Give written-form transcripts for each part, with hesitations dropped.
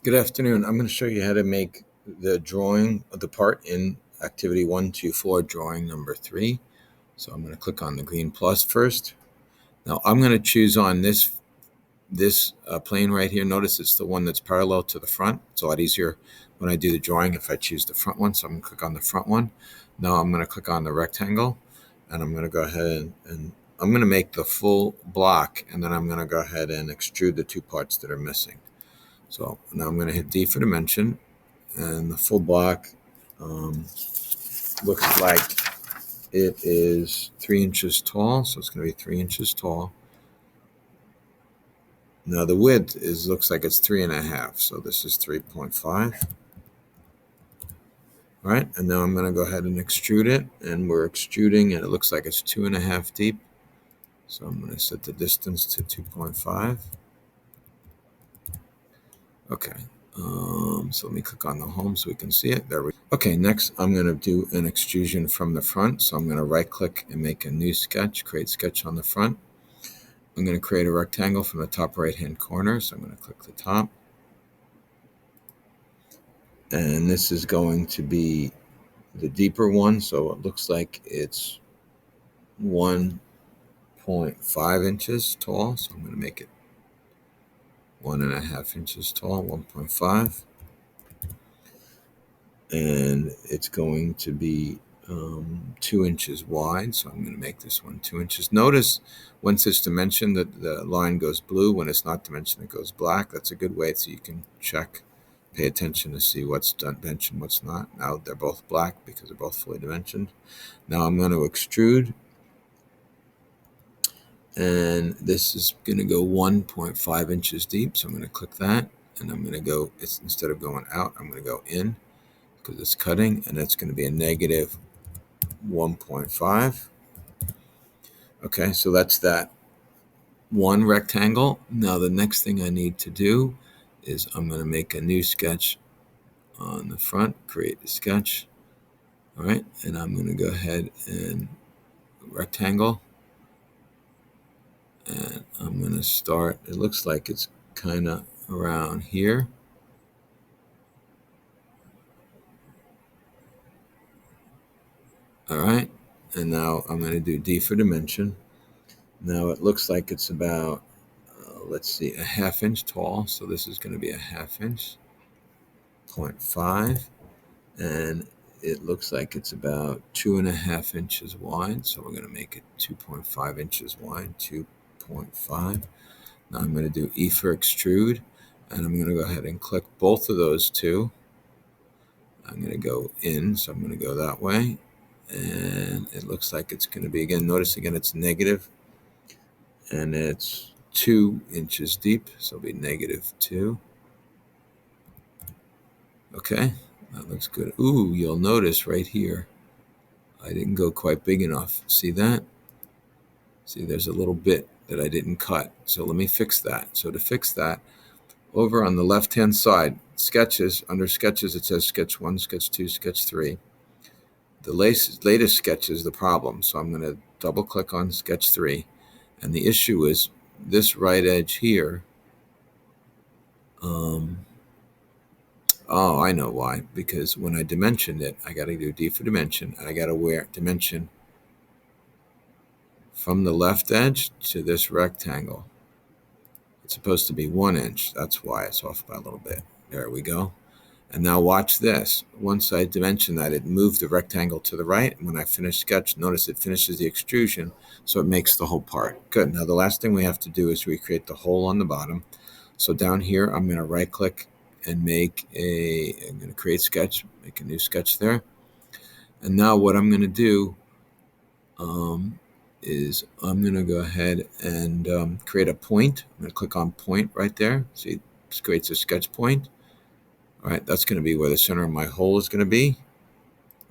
Good afternoon. I'm going to show you how to make the drawing of the part in Activity 124, drawing number 3. So I'm going to click on the green plus first. Now I'm going to choose on this plane right here. Notice it's the one that's parallel to the front. It's a lot easier when I do the drawing if I choose the front one. So I'm going to click on the front one. Now I'm going to click on the rectangle, and I'm going to go ahead and I'm going to make the full block, and then I'm going to go ahead and extrude the two parts that are missing. So now I'm going to hit D for dimension, and the full block looks like it is 3 inches tall. So it's going to be 3 inches tall. Now the width looks like it's 3.5. So this is 3.5. All right, and now I'm going to go ahead and extrude it, and we're extruding, and it looks like it's 2.5 deep. So I'm going to set the distance to 2.5. Okay. So let me click on the home so we can see it. There we go. Okay, next I'm going to do an extrusion from the front. So I'm going to right click and make a new sketch, create sketch on the front. I'm going to create a rectangle from the top right hand corner. So I'm going to click the top. And this is going to be the deeper one. So it looks like it's 1.5 inches tall. So I'm going to make it 1.5 inches tall, 1.5. And it's going to be 2 inches wide, so I'm going to make this one 2 inches. Notice once it's dimensioned that the line goes blue. When it's not dimensioned, it goes black. That's a good way so you can check, pay attention to see what's dimensioned, what's not. Now they're both black because they're both fully dimensioned. Now I'm going to extrude, and this is going to go 1.5 inches deep, so I'm going to click that, and I'm going to go, instead of going out, I'm going to go in, because it's cutting, and it's going to be a negative 1.5. Okay, so that's that one rectangle. Now the next thing I need to do is I'm going to make a new sketch on the front, create a sketch. All right, and I'm going to go ahead and rectangle, and I'm going to start, it looks like it's kind of around here. All right, and now I'm going to do D for dimension. Now it looks like it's about, let's see, a 1/2 inch tall. So this is going to be a 1/2 inch, 0.5. And it looks like it's about 2.5 inches wide. So we're going to make it 2.5 inches wide, 2.5. Now I'm going to do E for extrude, and I'm going to go ahead and click both of those two. I'm going to go in, so I'm going to go that way. And it looks like it's going to be, again, notice again it's negative, and it's 2 inches deep, so it'll be -2. Okay, that looks good. Ooh, you'll notice right here, I didn't go quite big enough. See that? See, there's a little bit that I didn't cut. So let me fix that. So to fix that, over on the left-hand side, sketches, under sketches, it says sketch 1, sketch 2, sketch 3. The latest sketch is the problem. So I'm going to double click on sketch 3. And the issue is this right edge here. Oh, I know why. Because when I dimensioned it, I got to do D for dimension, and I got to dimension from the left edge to this rectangle. It's supposed to be 1 inch. That's why it's off by a little bit. There we go. And now watch this. Once I dimension that, it moved the rectangle to the right. And when I finish sketch, notice it finishes the extrusion, so it makes the whole part. Good. Now the last thing we have to do is recreate the hole on the bottom. So down here, I'm going to right click and I'm going to create sketch, make a new sketch there. And now what I'm going to do is I'm going to go ahead and create a point. I'm going to click on point right there. See, this creates a sketch point. All right, that's going to be where the center of my hole is going to be.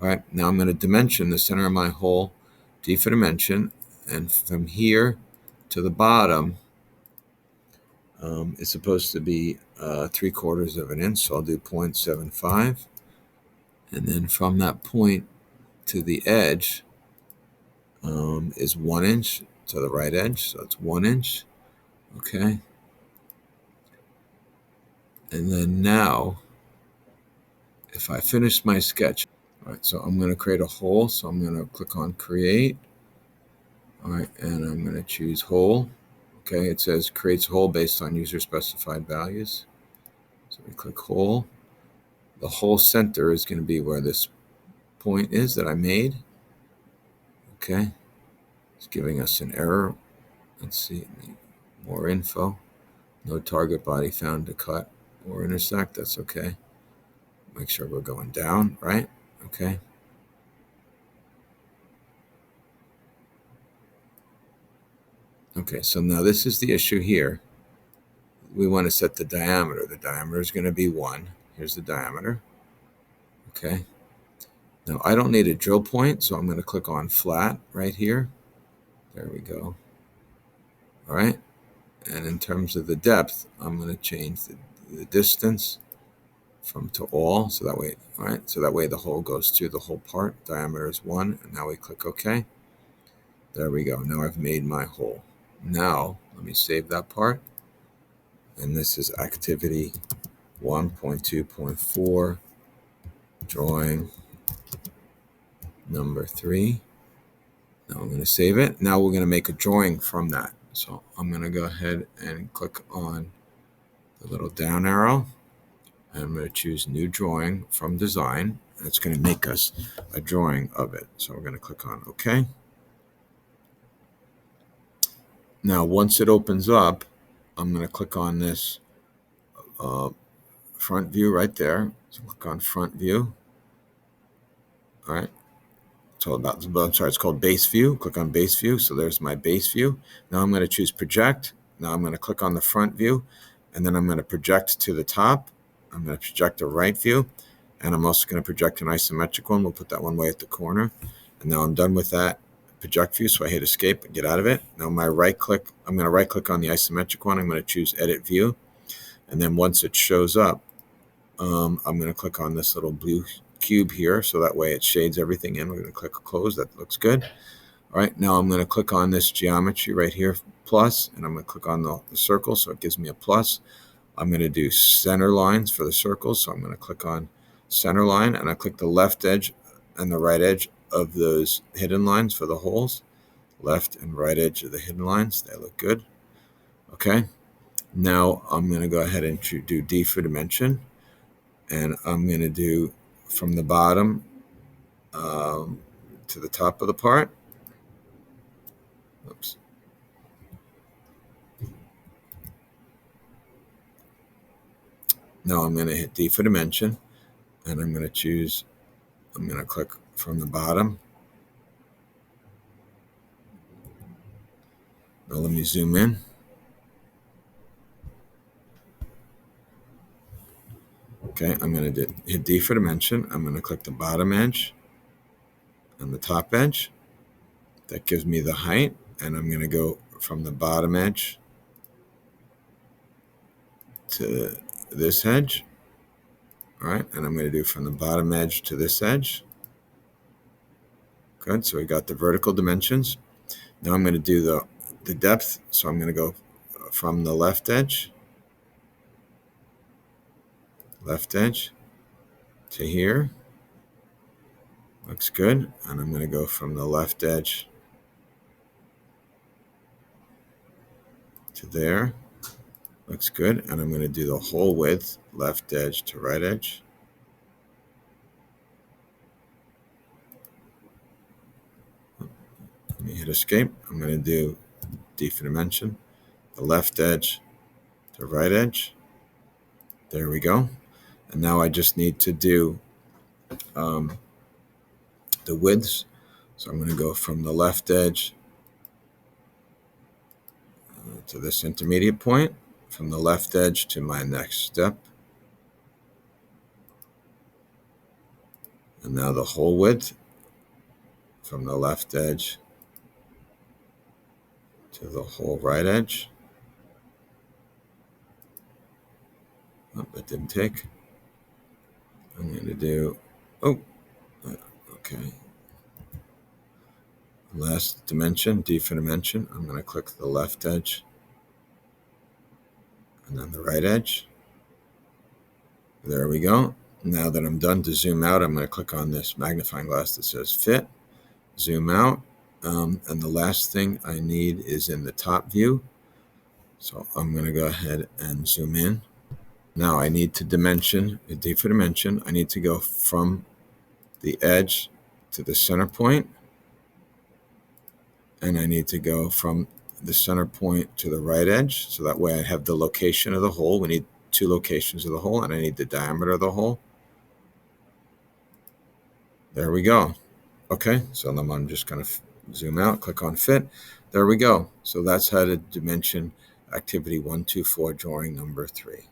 All right, now I'm going to dimension the center of my hole, D for dimension, and from here to the bottom, it's supposed to be 3/4 of an inch, so I'll do 0.75. And then from that point to the edge is 1 inch to the right edge, so it's 1 inch. Okay. And then now, if I finish my sketch, all right, so I'm going to create a hole. So I'm going to click on create. All right, and I'm going to choose hole. Okay, it says creates hole based on user specified values. So we click hole. The hole center is going to be where this point is that I made. Okay, it's giving us an error. Let's see, more info. No target body found to cut or intersect. That's okay. Make sure we're going down, right? Okay. Okay, so now this is the issue here. We want to set the diameter. The diameter is going to be 1. Here's the diameter. Okay. Now I don't need a drill point, so I'm going to click on flat right here. There we go. All right. And in terms of the depth, I'm going to change the distance from to all. So that way, all right. So that way the hole goes through the whole part. Diameter is 1. And now we click OK. There we go. Now I've made my hole. Now let me save that part. And this is activity 1.2.4, drawing number 3. Now I'm going to save it. Now we're going to make a drawing from that. So I'm going to go ahead and click on the little down arrow. And I'm going to choose new drawing from design. And it's going to make us a drawing of it. So we're going to click on OK. Now once it opens up, I'm going to click on this front view right there. So click on front view. All right. It's all about, I'm sorry, it's called base view. Click on base view. So there's my base view. Now I'm going to choose project. Now I'm going to click on the front view, and then I'm going to project to the top. I'm going to project a right view, and I'm also going to project an isometric one. We'll put that one way at the corner. And now I'm done with that project view. So I hit escape and get out of it. Now my right click, I'm going to right click on the isometric one. I'm going to choose edit view. And then once it shows up, I'm going to click on this little blue cube here, so that way it shades everything in. We're going to click close. That looks good. All right, now I'm going to click on this geometry right here, plus, and I'm going to click on the circle, so it gives me a plus. I'm going to do center lines for the circles, so I'm going to click on center line, and I click the left edge and the right edge of those hidden lines for the holes. Left and right edge of the hidden lines. They look good. Okay, now I'm going to go ahead and do D for dimension. And I'm going to do from the bottom to the top of the part. Oops. Now I'm going to hit D for dimension, and I'm going to click from the bottom. Now let me zoom in. Okay, I'm going to hit D for dimension. I'm going to click the bottom edge and the top edge. That gives me the height, and I'm going to go from the bottom edge to this edge. All right, and I'm going to do from the bottom edge to this edge. Good, so we got the vertical dimensions. Now I'm going to do the depth, so I'm going to go from the left edge to here. Looks good. And I'm going to go from the left edge to there. Looks good. And I'm going to do the whole width, left edge to right edge. Let me hit escape. I'm going to do D for dimension, the left edge to right edge. There we go. And now I just need to do the widths. So I'm going to go from the left edge to this intermediate point, from the left edge to my next step. And now the whole width from the left edge to the whole right edge. Oh, that didn't take. I'm going to do, okay. Last dimension, D for dimension. I'm going to click the left edge and then the right edge. There we go. Now that I'm done to zoom out, I'm going to click on this magnifying glass that says fit, zoom out. And the last thing I need is in the top view. So I'm going to go ahead and zoom in. Now I need to dimension, D for dimension. I need to go from the edge to the center point, and I need to go from the center point to the right edge, so that way I have the location of the hole. We need 2 locations of the hole, and I need the diameter of the hole. There we go. Okay, so then I'm just going to zoom out, click on fit. There we go. So that's how to dimension activity 124 drawing number 3.